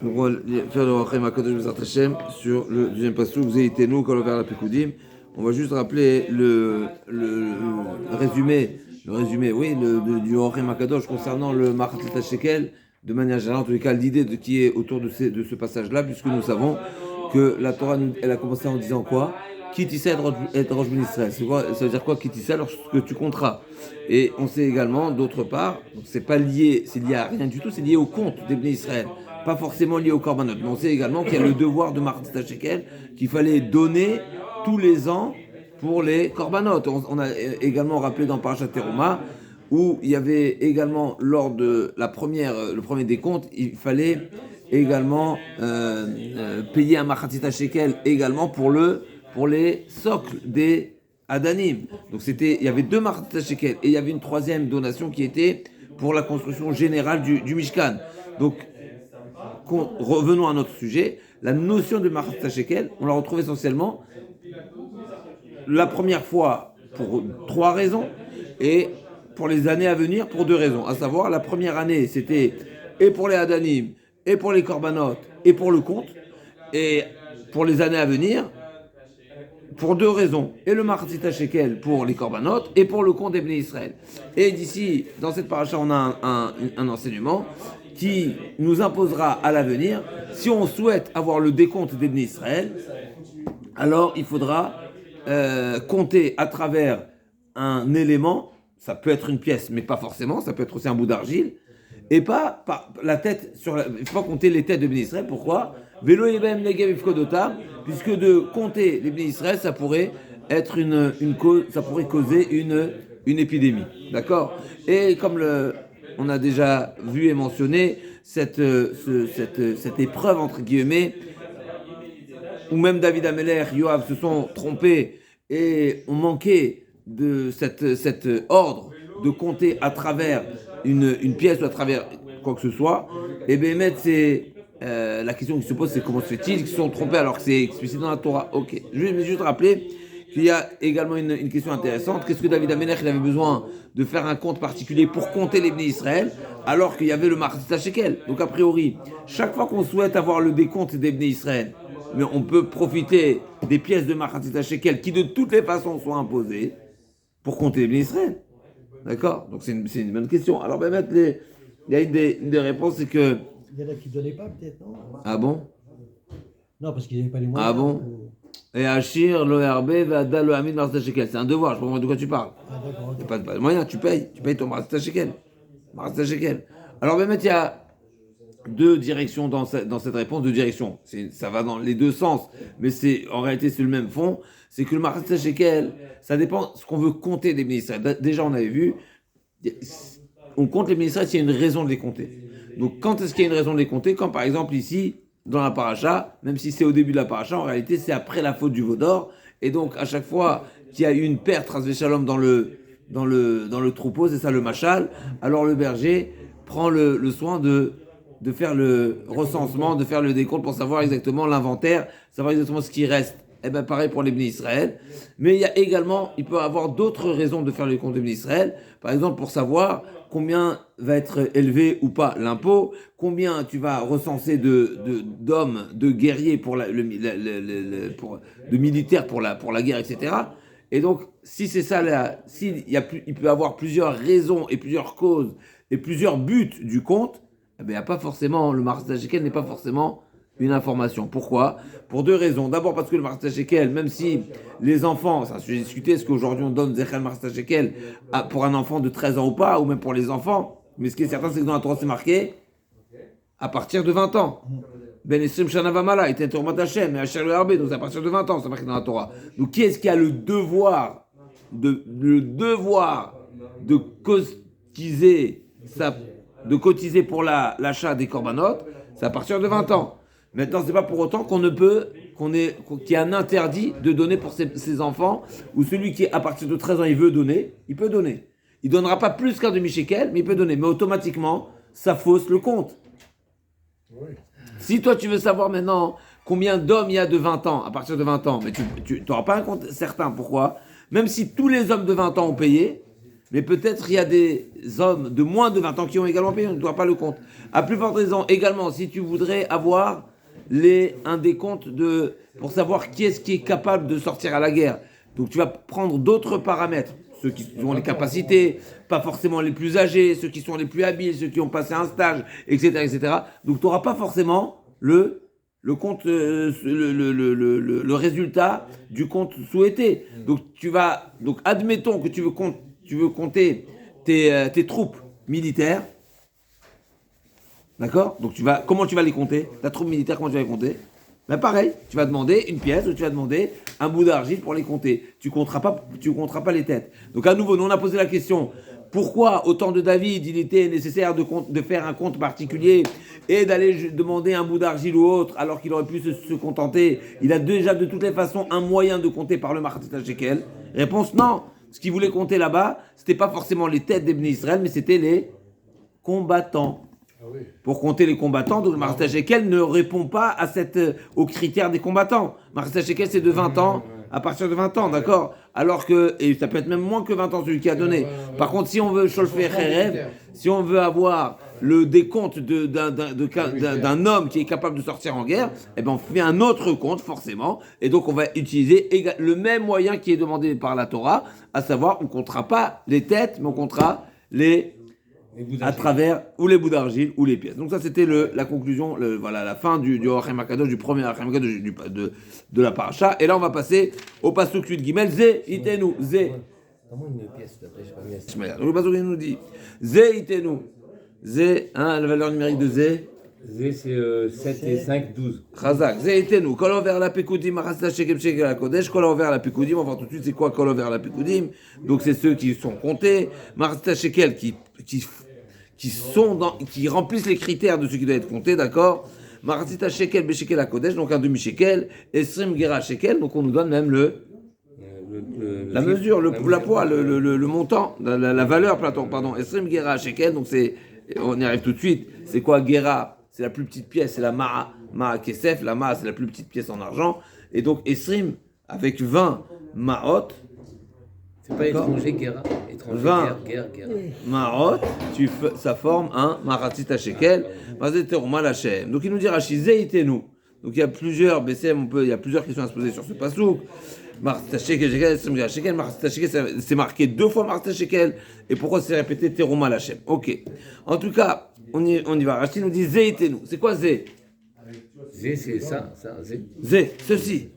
Pour faire le Rachem HaKadosh B'ezrat Hashem sur le deuxième passage, vous avez été nous quand on va faire la Pekoudim. On va juste rappeler le résumé, du Rachem HaKadosh concernant le Machatzit HaShekel, de manière générale, en tous les cas, l'idée qui est autour de ce passage-là, puisque nous savons que la Torah, elle a commencé en disant quoi? Kitissa et Rosh Ben Israël. Ça veut dire quoi Kitissa? Lorsque tu compteras. Et on sait également, d'autre part, donc c'est lié à rien du tout, c'est lié au compte des Bnei Israël. Pas forcément lié au korbanot. Mais on sait également qu'il y a le devoir de Machatzit HaShekel qu'il fallait donner tous les ans pour les korbanot. On a également rappelé dans Parashat Teruma où il y avait également lors de le premier décompte, il fallait également payer un Machatzit HaShekel également pour les socles des Adanim. Donc il y avait deux Machatzit HaShekel et il y avait une troisième donation qui était pour la construction générale du Mishkan. Donc revenons à notre sujet. La notion de Machatzit HaShekel, on la retrouve essentiellement la première fois pour 3 raisons et pour les années à venir pour 2 raisons. À savoir, la première année, c'était et pour les Adanim, et pour les Korbanot, et pour le compte. Et pour les années à venir, pour 2 raisons. Et le Machatzit HaShekel pour les Korbanot, et pour le compte des Bnei Israël. Et d'ici, dans cette paracha, on a un enseignement qui nous imposera à l'avenir, si on souhaite avoir le décompte des Bnei Israël, alors il faudra compter à travers un élément, ça peut être une pièce, mais pas forcément, ça peut être aussi un bout d'argile, et pas la tête, il faut pas compter les têtes de Bnei Israël. Pourquoi? Puisque de compter les Bnei Israël, ça pourrait être une cause, ça pourrait causer une épidémie. D'accord? Et comme on a déjà vu et mentionné, cette épreuve, entre guillemets, où même David Ameler, Yoav se sont trompés et ont manqué de cet ordre de compter à travers une pièce ou à travers quoi que ce soit, et bien c'est la question qui se pose, c'est comment se fait-il qu'ils se sont trompés alors que c'est explicite dans la Torah. Ok, je vais juste rappeler qu'il y a également une question intéressante. Qu'est-ce que David Ameler il avait besoin de faire un compte particulier pour compter les Bnei Israël alors qu'il y avait le Machatzit HaShekel? Donc a priori, chaque fois qu'on souhaite avoir le décompte des Bnei Israël, mais on peut profiter des pièces de Machatzit HaShekel qui de toutes les façons sont imposées pour compter les Bnei Israël. D'accord? Donc c'est une bonne question. Alors ben, il y a une des réponses, c'est que... Il y en a qui ne donnaient pas peut-être, non? Ah bon? Non, parce qu'ils n'avaient pas les moyens. Ah bon? Et Achir, l'ORB, Vada, le Hamid, Machatzit HaShekel. C'est un devoir, je ne sais pas de quoi tu parles. Ah d'accord. Il n'y a pas de moyen, tu payes ton Machatzit HaShekel. Machatzit HaShekel. Alors ben, il y a 2 directions dans cette réponse, 2 directions. Ça va dans les 2 sens, mais en réalité c'est le même fond. C'est que le Machatzit HaShekel, ça dépend ce qu'on veut compter des Bnei Israël. Déjà on avait vu, on compte les Bnei Israël s'il y a une raison de les compter. Donc quand est-ce qu'il y a une raison de les compter? Quand par exemple ici, dans la paracha, même si c'est au début de la paracha, en réalité c'est après la faute du veau d'or. Et donc à chaque fois qu'il y a eu une perte, Trasvé Shalom, dans le troupeau, c'est ça le machal, alors le berger prend le soin de faire le recensement, de faire le décompte pour savoir exactement l'inventaire, savoir exactement ce qui reste. Et bien pareil pour les Bnei Israël. Mais il peut y avoir d'autres raisons de faire le compte des Bnei Israël. Par exemple, pour savoir combien va être élevé ou pas l'impôt, combien tu vas recenser d'hommes, de guerriers de militaires pour la guerre, etc. Et donc, si c'est ça, il peut y avoir plusieurs raisons et plusieurs causes et plusieurs buts du compte, eh bien, le Machatzit HaShekel n'est pas forcément une information. Pourquoi? Pour 2 raisons. D'abord parce que le Machatzit HaShekel, même si les enfants, ça se discuté, est-ce qu'aujourd'hui on donne Zechel Machatzit HaShekel pour un enfant de 13 ans ou pas, ou même pour les enfants, mais ce qui est certain, c'est que dans la Torah, c'est marqué à partir de 20 ans. Ben Esrim Shana Vamala, était Tormat Hashem, et Asher le Harbe, donc c'est à partir de 20 ans, c'est marqué dans la Torah. Donc qui est-ce qui a le devoir de cotiser pour l'achat des korbanot? C'est à partir de 20 ans. Maintenant, c'est pas pour autant qu'il y a un interdit de donner pour ses enfants, ou celui qui, à partir de 13 ans, il veut donner, il peut donner. Il donnera pas plus qu'un demi-shekel, mais il peut donner. Mais automatiquement, ça fausse le compte. Oui. Si toi, tu veux savoir maintenant combien d'hommes il y a de 20 ans, à partir de 20 ans, mais tu n'auras pas un compte certain. Pourquoi? Même si tous les hommes de 20 ans ont payé, Mais peut-être il y a des hommes de moins de 20 ans qui ont également payé, on ne doit pas le compte. À plus forte raison, également, si tu voudrais avoir un décompte pour savoir qui est-ce qui est capable de sortir à la guerre. Donc tu vas prendre d'autres paramètres, ceux qui ont les capacités, pas forcément les plus âgés, ceux qui sont les plus habiles, ceux qui ont passé un stage, etc. etc. Donc tu n'auras pas forcément le compte, le résultat du compte souhaité. Donc admettons que tu veux compter tes troupes militaires. D'accord? Donc comment tu vas les compter? Ta troupe militaire, comment tu vas les compter? Ben pareil, tu vas demander une pièce ou tu vas demander un bout d'argile pour les compter. Tu compteras pas les têtes. Donc à nouveau, nous on a posé la question, pourquoi au temps de David, il était nécessaire de faire un compte particulier et d'aller demander un bout d'argile ou autre alors qu'il aurait pu se contenter? Il a déjà de toutes les façons un moyen de compter par le Machatzit Shekel. Réponse non. Ce qu'il voulait compter là-bas, c'était pas forcément les têtes des Bnei Israël, mais c'était les combattants. Pour compter les combattants, donc le Machatzit Shekel ne répond pas aux critères des combattants. Machatzit Shekel, c'est de 20 ans, à partir de 20 ans, d'accord? Alors que, et ça peut être même moins que 20 ans celui qui a donné. Par contre, si on veut Sholfei Cherev, si on veut avoir le décompte d'un homme qui est capable de sortir en guerre, eh ben on fait un autre compte, forcément, et donc on va utiliser le même moyen qui est demandé par la Torah, à savoir, on ne comptera pas les têtes, mais on comptera à travers ou les bouts d'argile ou les pièces. Donc ça c'était la conclusion, la fin du Orachem HaKadosh, du premier Orachem HaKadosh de la paracha. Et là on va passer au pasuk Yud Gimel, Ze itenu, Ze. Comment une pièce d'après, je sais pas bien. Donc le pasuk il nous dit, Ze itenu, Ze, la valeur numérique de Ze. Ze c'est 7 et 5, 12. Chazak, Ze itenu, kol over la pekudim, Machatzit Shekel Shekel HaKodesh, kol over la pekudim, on va voir tout de suite c'est quoi kol over la pekudim. Donc c'est ceux qui sont comptés, Machatzit Shekel qui remplissent les critères de ce qui doit être compté, d'accord? Machatzit shekel beshekel HaKodesh, donc un demi-shekel, esrim gera shekel, donc on nous donne même la mesure, la poids, le montant, la valeur, pardon, esrim gera shekel, donc on y arrive tout de suite. C'est quoi gera? C'est la plus petite pièce, c'est la ma'a kesef, la ma'a c'est la plus petite pièce en argent, et donc esrim avec 20 ma'ot. C'est pas étranger, guerra. Étranger, 20 guerre. Marot, ça forme un Machatzit Shekel, donc il nous dit Rashi, Zeitenu. Donc il y a plusieurs BCM, il y a plusieurs questions à se poser sur ce passouk. Machatzit Shekel, c'est marqué 2 fois Machatzit Shekel, et pourquoi c'est répété Teruma Lachem? Ok. En tout cas, on y va. Rashi nous dit Zeitenu. C'est quoi Zé? Zé, c'est ça, Zé. Zé, ceci.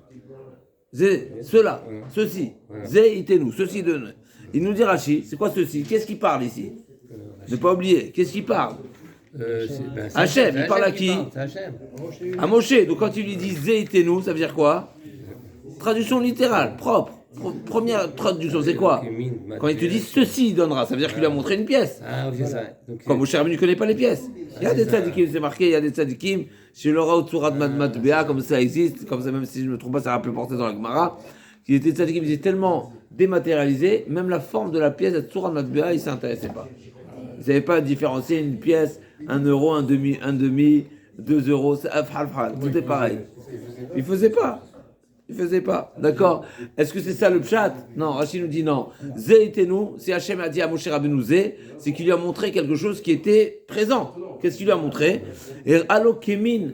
Zé, cela, ceci. Zé, itenu, ceci de. Il nous dit Rashi, c'est quoi ceci? Qu'est-ce qu'il parle ici? Ne pas oublier, qu'est-ce qu'il parle? Hachem, il parle à qui? À Moshe. Donc quand il lui dit Zé, itenu, ça veut dire quoi? Traduction littérale, propre. Première traduction, c'est quoi? Quand il te dit ceci, il donnera, ça veut dire qu'il lui a montré une pièce. Ah, ok, ça. Comme Moshe Rabbeinu ne connaît pas les pièces. Il y a des tzadikim, c'est marqué, il y a des tzadikim, chez Laura Otsurat Matbea, comme ça existe, comme ça, même si je ne me trompe pas, ça a rappelé porté dans la Gemara, qu'il était tzadikim, il était tellement dématérialisé, même la forme de la pièce, la Tsurat Matbea, il ne s'intéressait pas. Il ne savait pas différencier une pièce, 1 euro, un demi, 2 euros, tout est pareil. Il ne faisait pas. D'accord? Est-ce que c'est ça le pshat? Non, Rashi nous dit non. Zé itenu, si Hachem a dit à Moshe Rabbeinu Zé, c'est qu'il lui a montré quelque chose qui était présent. Qu'est-ce qu'il lui a montré? Et allo kemin,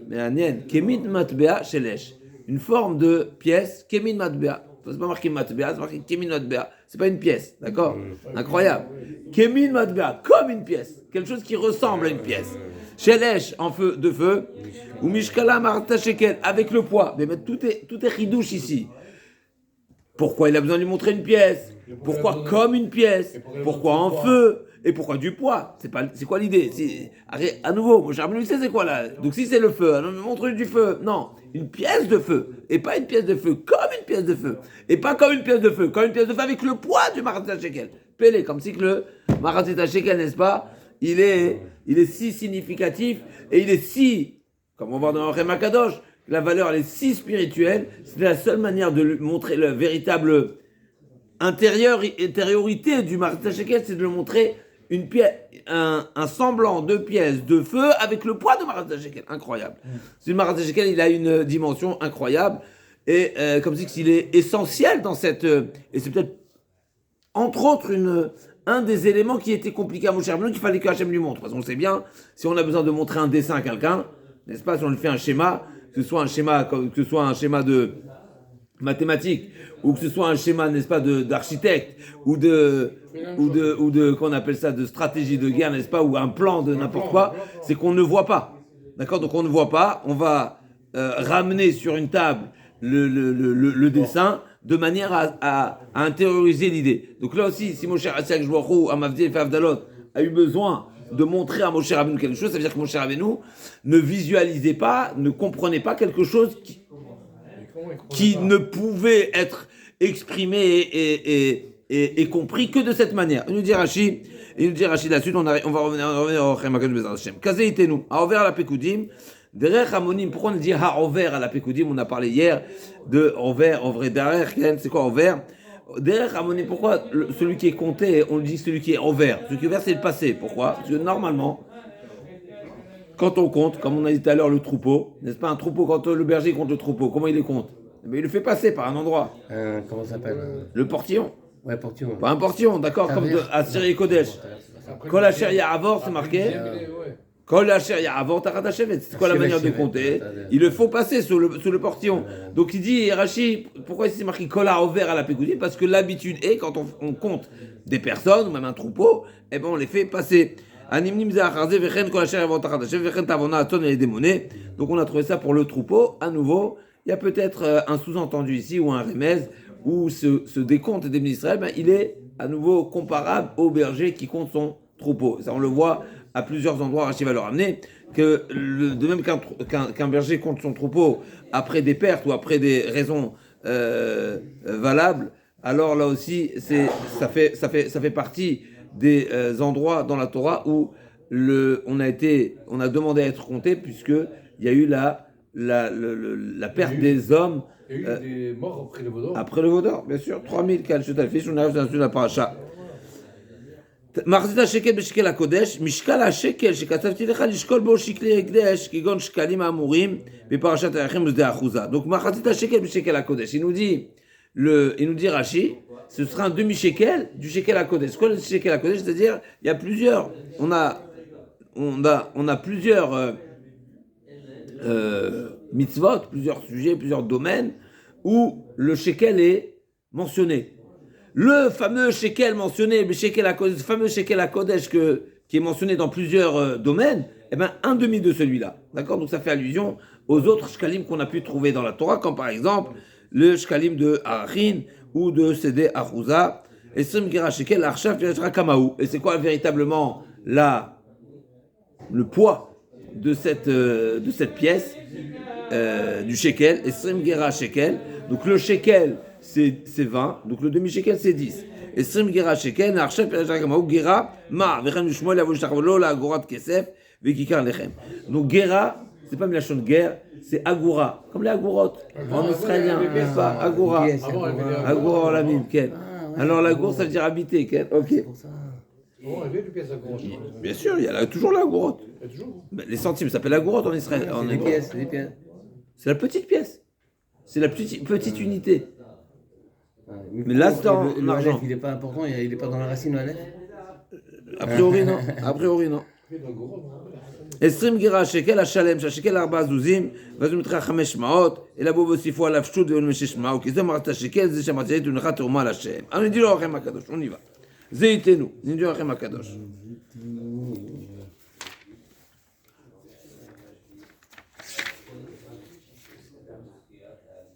kemin matbea shelesh. Une forme de pièce, kemin matbea. C'est pas marqué matbea, c'est marqué kemin matbea. C'est pas une pièce, d'accord? Incroyable. Kemin matbea, comme une pièce. Quelque chose qui ressemble à une pièce. Shelesh, de feu, ou Mishkala Machatzit Shekel, avec le poids. Mais tout est ridouche ici. Pourquoi il a besoin de lui montrer une pièce? Pourquoi comme une pièce? Pourquoi en feu? Et pourquoi du poids? C'est quoi l'idée? À nouveau, moi j'ai sait c'est quoi là? Donc si c'est le feu, alors montre du feu. Non, une pièce de feu. Et pas une pièce de feu, comme une pièce de feu. Et pas comme une pièce de feu, comme une pièce de feu avec le poids du Machatzit Shekel. Pélé, comme si que le Machatzit Shekel, n'est-ce pas? Il est si significatif et il est si, comme on voit dans Orachem HaKadosh, la valeur elle est si spirituelle, c'est la seule manière de lui montrer la véritable intériorité du Machatzit Shekel, c'est de le montrer une pièce, un semblant de pièce de feu avec le poids de Machatzit Shekel. Incroyable. C'est le Machatzit Shekel, il a une dimension incroyable et comme si qu'il est essentiel dans cette, et c'est peut-être entre autres un des éléments qui était compliqué à Moshe Rabbeinu qu'il fallait que Hachem lui montre. Parce qu'on sait bien, si on a besoin de montrer un dessin à quelqu'un, n'est-ce pas, si on lui fait un schéma, que ce soit un schéma de mathématiques, ou que ce soit un schéma, n'est-ce pas, d'architecte, ou de qu'on appelle ça, de stratégie de guerre, n'est-ce pas, ou un plan de n'importe quoi, c'est qu'on ne voit pas. D'accord? Donc on ne voit pas, on va ramener sur une table le dessin de manière à intérioriser l'idée. Donc là aussi, si Moshe Rabbeinu, Amavdi et Avdalot a eu besoin de montrer à Moshe Rabbeinu quelque chose, ça veut dire que Moshe Rabbeinu ne visualisait pas, ne comprenait pas quelque chose qui ne pouvait être exprimé et compris que de cette manière. Il nous dit Rashi là-dessus, on va revenir au Chem HaKadosh Bezrat Hashem. Kazé itenu, Haover à la Pekudim, derech Hamonim. Pourquoi on dit Haover à la Pekudim? On a parlé hier de Haover, en vrai, derech, c'est quoi Haover? Derech Hamonim, pourquoi celui qui est compté, on dit celui qui est Haover? Celui qui est Haover, c'est le passé. Pourquoi? Parce que normalement, quand on compte, comme on a dit tout à l'heure, le troupeau, n'est-ce pas, un troupeau, quand le berger compte le troupeau, comment il les compte? Mais il le fait passer par un endroit. Comment ça s'appelle Le portillon. Ouais, portillon. Pas un portillon, d'accord, comme à Syrie Kodesh. Kol Asher Ya'avor, c'est marqué. Kol Asher Ya'avor, Tarat Hashevet. C'est quoi la manière de compter? Il le faut passer sous le portillon. Donc il dit, Rashi, pourquoi c'est marqué Kol Ha'over à la Pekoudim? Parce que l'habitude est, quand on compte des personnes, ou même un troupeau, eh ben on les fait passer. Donc on a trouvé ça pour le troupeau. À nouveau, il y a peut-être un sous-entendu ici ou un remèze où ce décompte des ministres, ben, il est à nouveau comparable au berger qui compte son troupeau. Ça, on le voit à plusieurs endroits. Rachid va le ramener que de même qu'un berger compte son troupeau après des pertes ou après des raisons valables, alors là aussi ça fait partie des endroits dans la Torah où on a demandé à être compté puisque il y a eu la perte des hommes. Il y a eu des morts après le Vaudor. Après le Vaudor, bien sûr. 3000 Kalchutalfish, on arrive dans la paracha. מחזית השקל בשקל הקודש, משקל השקל שכתבתי לך לשקול בו שקלי הקדש, כגון שקלים האמורים בפרשת היחים ושדה אחוזה. Donc מחזית השקל בשקל הקודש. Il nous dit Rashi, ce sera un demi-shekel du shekel HaKodesh. C'est quoi le shekel HaKodesh? C'est-à-dire, il y a plusieurs, on a plusieurs mitzvot, plusieurs sujets, plusieurs domaines où le shekel est mentionné. Le fameux shekel mentionné, le fameux shekel HaKodesh qui est mentionné dans plusieurs domaines, eh ben, un demi de celui-là. D'accord? Donc ça fait allusion aux autres shkalim qu'on a pu trouver dans la Torah, comme par exemple le shkalim de Arachin ou de Sédé Achouza. Et Srim Gera Shekel, Arshav Virachra Kamaou. Et c'est quoi véritablement le poids de cette pièce du shekel? Et Srim Gera Shekel. Donc le shekel, c'est 20. Donc le demi-shekel, c'est 10. Et Srim Gera Shekel, Arshav Virachra Kamaou, Gera, Ma, Vechem Yushmoel, Avosh Tachavolo, la Agorat Kesef, Vekikar Lechem. Donc Gera, c'est pas Milachon de guerre, c'est Agora, comme les Agorot, en israélien, n'est-ce pas? Agora, Agora en la mime, quel? Alors l'Agour, ça veut dire habiter, quel? Ok. Bien sûr, il y a toujours l'Agorot. Les centimes s'appellent Agorot en Israël. C'est des pièces, c'est des pièces. C'est la petite pièce. C'est la petite unité. Mais là, c'est en argent. Il n'est pas important, il n'est pas dans la racine, le Aleph. A priori, non. Esrim gira shekel השלם, שהשקל 4 זוזים, ואז הוא מתחיל 5 שמעות, אלא בו והוסיפו עליו שטות ואין משש שמעות, כי זה אמרת השקל, זה שהמצאית הונחה תרומה להשם. אני נדיר לו לכם הקדוש, on y va. זה ייתנו, נדיר לכם הקדוש.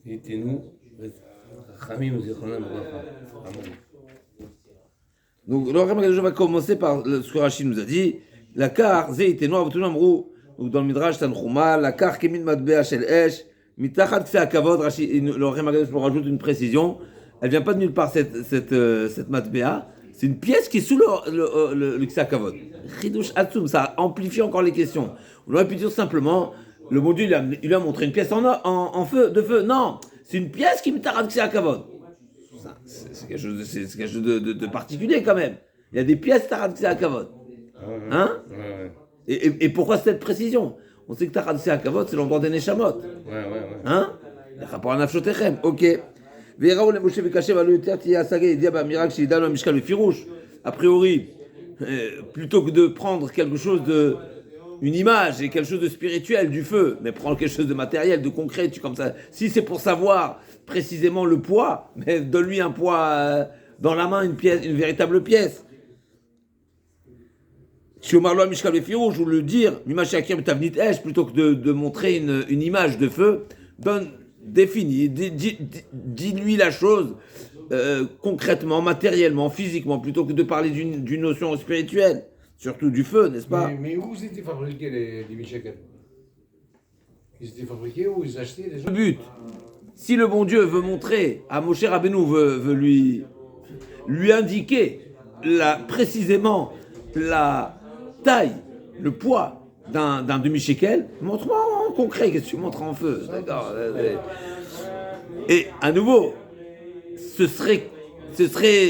ייתנו, חכמים וזיכרונם ברכה. Donc, le Racham HaKadosh va commencer par ce que Rachid nous a dit. La car, Zeitenu, Avotunu Amrou, donc dans le Midrash Tanchuma, la car Kemin Matbea Shel Esh, Mitachat Kse Akavod, le Racham HaKadosh nous rajoute une précision. Elle vient pas de nulle part, cette Matbea. C'est une pièce qui est sous le Kse Akavod. Chidush Atsum, ça amplifie encore les questions. On aurait pu dire simplement, le bon Dieu, il lui a montré une pièce en feu, de feu. Non, c'est une pièce qui Mitachat Kse Akavod. C'est quelque chose de particulier quand même. Il y a des pièces Tarat Kse Akavod. Hein? Et pourquoi cette précision? On sait que Tarat Kse Akavod, c'est l'endroit des Neshamot. Hein? Le rapport à Nafshotechem. Ok. Ve'iraou le Moshe v'kashev alu yoter tiya asage idia ba'mirak she'idanu mishkal v'firouche. a priori, plutôt que de prendre quelque chose de une image et quelque chose de spirituel du feu, mais prendre quelque chose de matériel, de concret, comme ça. Si c'est pour savoir précisément le poids, mais donne-lui un poids dans la main, une pièce, une véritable pièce. Si au Marloa Mishkal Befiro, je vous le dire, plutôt que de montrer une image de feu, définis, dis-lui la chose concrètement, matériellement, physiquement, plutôt que de parler d'une notion spirituelle, surtout du feu, n'est-ce pas? Mais où étaient fabriqués les demi-shekels? Ils étaient fabriqués ou ils achetaient les gens? Le but, si le bon Dieu veut montrer à Moshe Rabbeinu, veut lui indiquer précisément la taille, le poids d'un demi-shekel, montre-moi en concret, qu'est-ce que tu montres en feu, d'accord? Et à nouveau, ce serait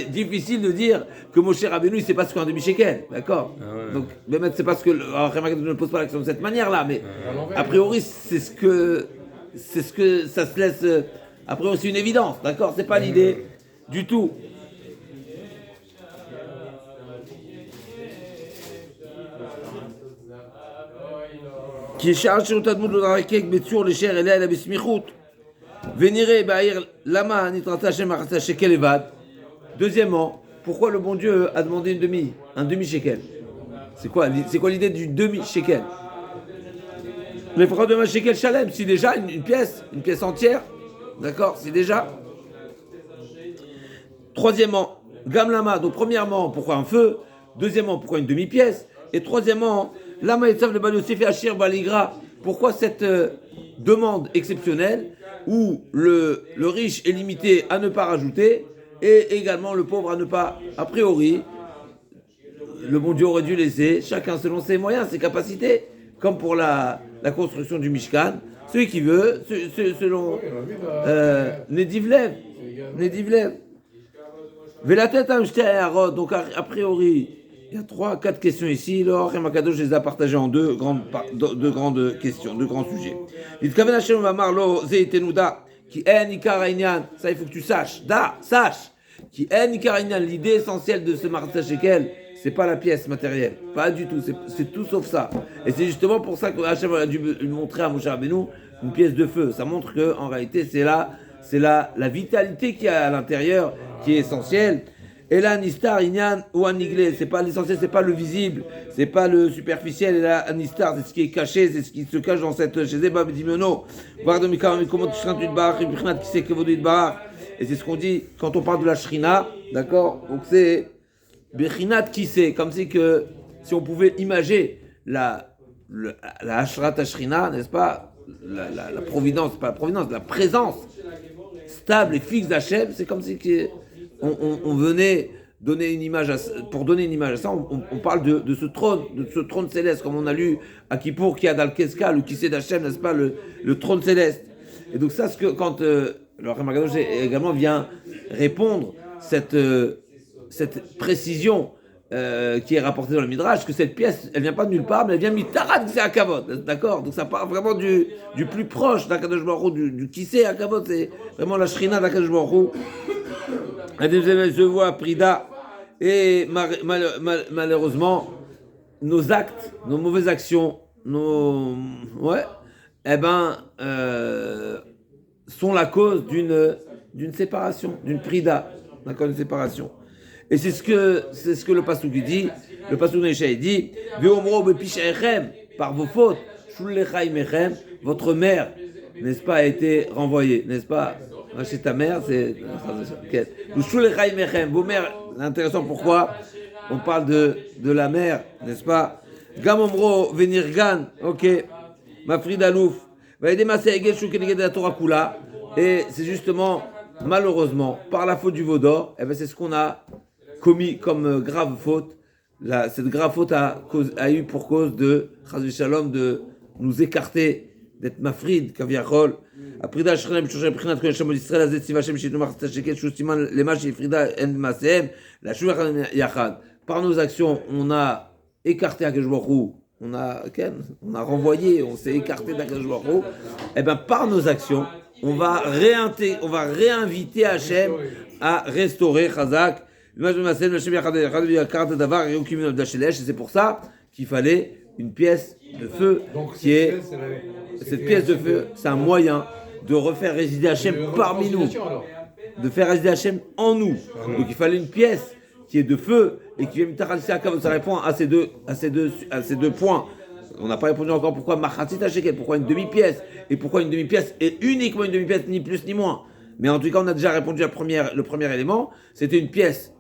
difficile de dire que Moshe Rabbeinu il sait pas ce qu'est un demi-shekel, d'accord? Donc, même c'est parce que alors, ne pose pas l'action de cette manière-là, mais a priori c'est ce que ça se laisse. A priori c'est une évidence, d'accord? C'est pas l'idée du tout. Qui charge sur ta demande de la kek betsur les chers et là la bismichut. Venirez bahir lama nitrata shem arata shekel evad. Deuxièmement, pourquoi le bon Dieu a demandé un demi shekel? C'est quoi l'idée du demi shekel? Les frères de ma shekel shalem, si déjà une pièce entière, d'accord, c'est déjà. Troisièmement, gam lama. Donc premièrement, pourquoi un feu? Deuxièmement, pourquoi une demi-pièce? Et troisièmement, lama etzav le bal Yosef Ashir baligra. Pourquoi cette demande exceptionnelle où le riche est limité à ne pas rajouter et également le pauvre à ne pas, a priori, le bon Dieu aurait dû laisser chacun selon ses moyens, ses capacités, comme pour la construction du Mishkan, celui qui veut, selon Nedivlev. Velatet Amshte Aharot, donc a priori, il y a 3-4 questions ici. Alors, Makadosh les a partagées en deux grandes questions, deux grands sujets. Itkaven Hashem Mamarlo Zeitenuda, qui est Nikar Aïnian, ça il faut que tu saches, sache, qui est Nikar Aïnian, l'idée essentielle de ce Martha Shekel, c'est pas la pièce matérielle, pas du tout, c'est tout sauf ça. Et c'est justement pour ça que Hashem a dû montrer à Moshe Rabbeinu une pièce de feu. Ça montre que en réalité c'est la vitalité qui a à l'intérieur qui est essentielle. Et là, Nistar, Inyan ou Aniglé, c'est pas l'essentiel, c'est pas le visible, c'est pas le superficiel. Et là, Nistar, c'est ce qui est caché, c'est ce qui se cache dans cette chez Zeba Bedimiono. Voir de Mikar, comment tu seras une barre, une qui sait que vous dites barre. Et c'est ce qu'on dit quand on parle de la Shrina, d'accord? Donc c'est Bechinat qui sait, comme si on pouvait imager la Ashrat Ashrina, n'est-ce pas? La providence, pas la providence, la présence stable et fixe d'Hachem, c'est comme si on venait donner une image pour donner une image à ça, on parle de ce trône céleste, comme on a lu à Kippour, qui a dans le Keskal, ou qui c'est d'Hachem, n'est-ce pas, le trône céleste. Et donc ça, quand le Ramagadosh également vient répondre cette précision qui est rapportée dans le Midrash, que cette pièce, elle vient pas de nulle part, mais elle vient mitarat c'est Akavod, d'accord? Donc ça part vraiment du plus proche d'Akadosh Baruch Hu, du qui c'est Akavod, c'est vraiment la Shrina d'Akadosh Baruch Hu. Je vois Prida, et malheureusement, nos actes, nos mauvaises actions, sont la cause d'une séparation, d'une Prida, d'accord, une séparation. Et c'est ce que le Passouk dit, le Passouk Neshaï dit, Veomro bepishaechem, par vos fautes, Shullechaimechem, votre mère, n'est-ce pas, a été renvoyée, n'est-ce pas? Chez ta mère, c'est vos mères, c'est intéressant pourquoi on parle de la mère, n'est-ce pas? Gamomro venirgan, ok, Mafrid Alouf, va aider ma Segel Shukeneged la Torah Kula, et c'est justement, malheureusement, par la faute du veau d'or, c'est ce qu'on a commis comme grave faute. Cette grave faute a eu pour cause de Chaz Shalom de nous écarter, d'être Mafrid, Kaviachol. הפרידה השכנה בשלושה מבחינת כל השם ישראל הזה ציווה השם שיתנו מחצית השקל שהוא סימן למה שהפרידה אין במעשיהם לשוב יחד. Par nos actions, on a écarté Akadosh Baruch Hu, on a renvoyé, on s'est écarté d'Akadosh Baruch Hu. Et bien par nos actions, on va réinviter Hachem à restaurer Chazak Et c'est pour ça qu'il fallait une pièce de feu Donc, qui est. c'est Cette pièce de feu, c'est un moyen de refaire résider Hachem parmi nous, de faire résider Hachem en nous. Donc il fallait une pièce qui est de feu et qui vient Mitachal Kavod. Ça répond à ces deux points. On n'a pas répondu encore pourquoi Machatzit Shekel, pourquoi une demi-pièce et pourquoi une demi-pièce et uniquement une demi-pièce, ni plus ni moins. Mais en tout cas, on a déjà répondu le premier élément, c'était une pièce.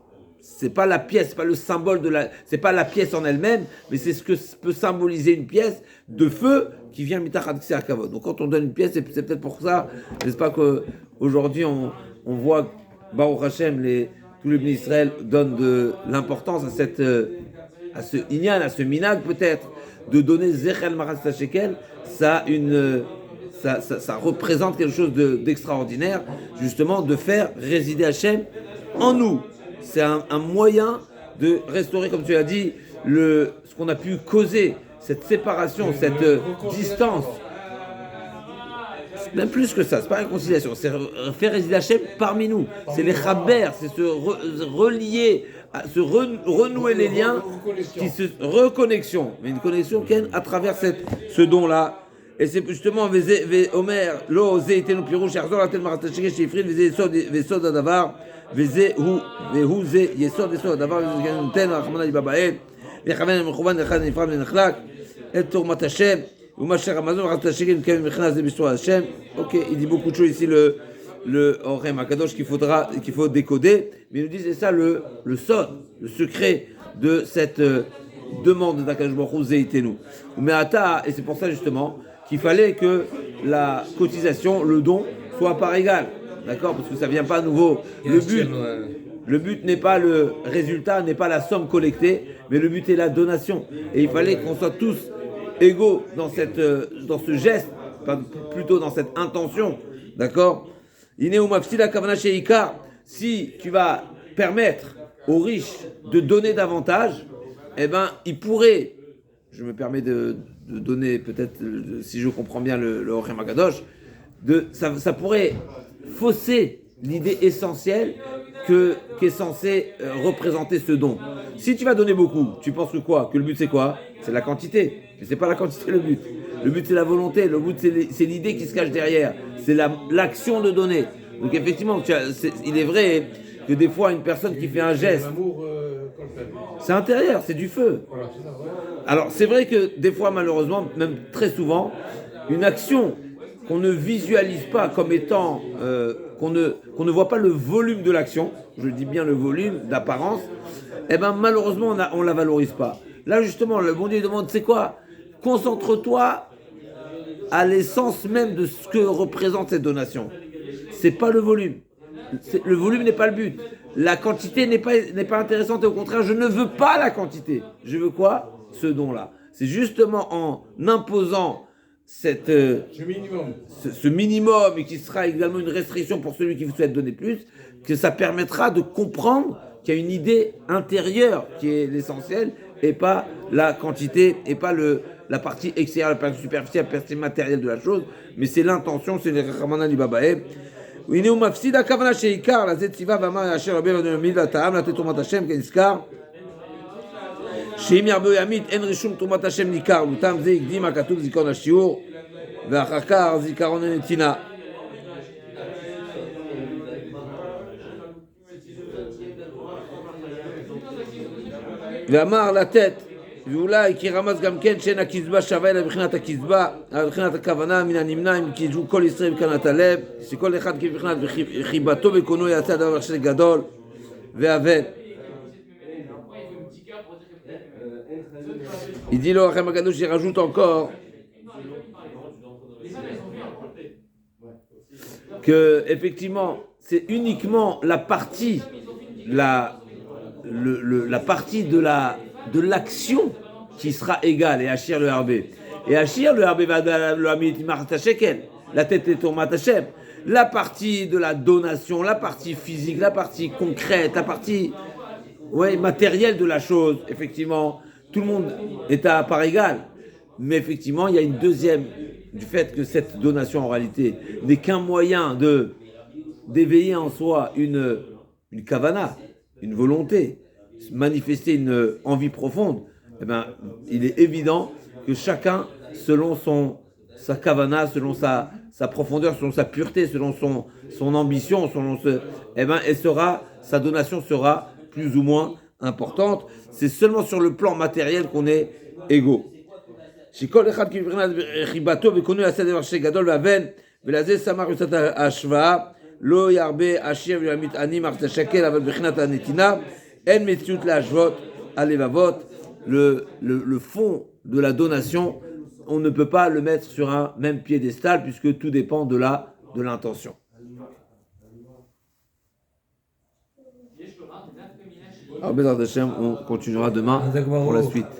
C'est pas la pièce, c'est pas le symbole c'est pas la pièce en elle-même, mais c'est ce que peut symboliser une pièce de feu qui vient mitachat kavod. Donc quand on donne une pièce, c'est peut-être pour ça, n'est-ce pas qu'aujourd'hui on voit Baruch Hashem, tous les bénis Israël donnent de l'importance à ce inyan, à ce minag peut-être, de donner zechel machatzit shekel, ça représente quelque chose d'extraordinaire, justement de faire résider Hashem en nous. C'est un moyen de restaurer, comme tu l'as dit, ce qu'on a pu causer, cette séparation, cette distance. C'est même plus que ça, c'est pas réconciliation, c'est faire résider Hachem parmi nous. C'est les chaber, c'est se relier, se renouer les liens, reconnexion, mais une connexion à travers ce don-là. Et c'est justement Omer, lo zeitenu pirouche, arzor la tel maratachike shifrin, vesod adavar, והוא זה יסוד הדבר הזה נותן הרחמנא ליבא בעת לכוון המכוון לאחד הנפרד ונחלק את תורמת השם ומה שרמזון וחסד השקל מקיים מבחינה זה בצורה השם. Ok, il dit beaucoup de choses ici le Orem Akadosh qu'il faut décoder, mais il nous dit c'est ça le sod, le secret de cette demande d'Akadosh Baruch Hu zeitenu. Mais et c'est pour ça justement qu'il fallait que la cotisation, le don soit à part égale. D'accord, parce que ça vient pas à nouveau. Le but n'est pas le résultat, n'est pas la somme collectée, mais le but est la donation. Et il fallait qu'on soit tous égaux dans ce geste, plutôt dans cette intention. D'accord. Si tu vas permettre aux riches de donner davantage, eh ben, ils pourraient, je me permets de donner peut-être, si je comprends bien le Orem Akadosh, ça pourrait fausser l'idée essentielle qu'est censé représenter ce don. Si tu vas donner beaucoup, tu penses que le but c'est quoi? C'est la quantité. Mais c'est pas la quantité le but. Le but c'est la volonté. Le but c'est l'idée qui se cache derrière. C'est l'action de donner. Donc effectivement, il est vrai que des fois une personne qui fait un geste, c'est intérieur, c'est du feu. Alors c'est vrai que des fois malheureusement, même très souvent, une action qu'on ne visualise pas comme étant, qu'on ne voit pas le volume de l'action, je dis bien le volume d'apparence, eh ben malheureusement on la valorise pas. Là justement, le bon Dieu demande, c'est quoi? Concentre-toi à l'essence même de ce que représente cette donation. C'est pas le volume. Le volume n'est pas le but. La quantité n'est pas intéressante, et au contraire, je ne veux pas la quantité. Je veux quoi? Ce don-là. C'est justement en imposant ce minimum et qui sera également une restriction pour celui qui souhaite donner plus, que ça permettra de comprendre qu'il y a une idée intérieure qui est l'essentiel et pas la quantité et pas la partie extérieure, la partie superficielle, la partie matérielle de la chose, mais c'est l'intention, c'est le Rachmanan Libabae. הנה הוא מפסיד הכוונה שעיקר לזה ציווה ואמר אשר רבי רבי מיד לטעם לתת תרומת השם כנזכר שאם ירבה ימית אין רישום תרומת השם ניכר וטעם זה הקדים הכתוב זיכרון השיעור ואחר כך זיכרון הנתינה. ואמר לתת ואולי כי רמז גם כן שאין הקצבה שווה אלא בבחינת הקצבה, בבחינת הכוונה מן הנמנע אם קידשו כל ישראל בקנת הלב, שכל אחד כבחינת חיבתו וקונו יצא דבר של גדול ואבד. Il dit le Rachem Akadosh, il rajoute encore que effectivement c'est uniquement la partie la partie de l'action qui sera égale et Achir le Harbé. Et Achir le Harbé va le Hamit Marta Shekel, la tête est Tourmat Hashem. La partie de la donation, la partie physique, la partie concrète, la partie matérielle de la chose, effectivement, tout le monde est à part égale. Mais effectivement, il y a une deuxième, du fait que cette donation en réalité n'est qu'un moyen d'éveiller en soi une kavana, une volonté, manifester une envie profonde, eh ben, il est évident que chacun, selon sa kavana, selon sa profondeur, selon sa pureté, selon son ambition, eh ben, sa donation sera plus ou moins importante. C'est seulement sur le plan matériel qu'on est égaux. שכל אחד כבחינת חיבתו וקונו יעשה דבר שגדול והבן ולזה שמח יוצאת ההשוואה לא ירבה עשיר ויעמיד עני מערכת השקל אבל בחינת הנתינה אין מציאות להשוות הלבבות. Le fond de la donation, on ne peut pas le mettre sur un même piédestal puisque tout dépend de l'intention. Alors, Bezrat Hashem, on continuera demain pour la suite.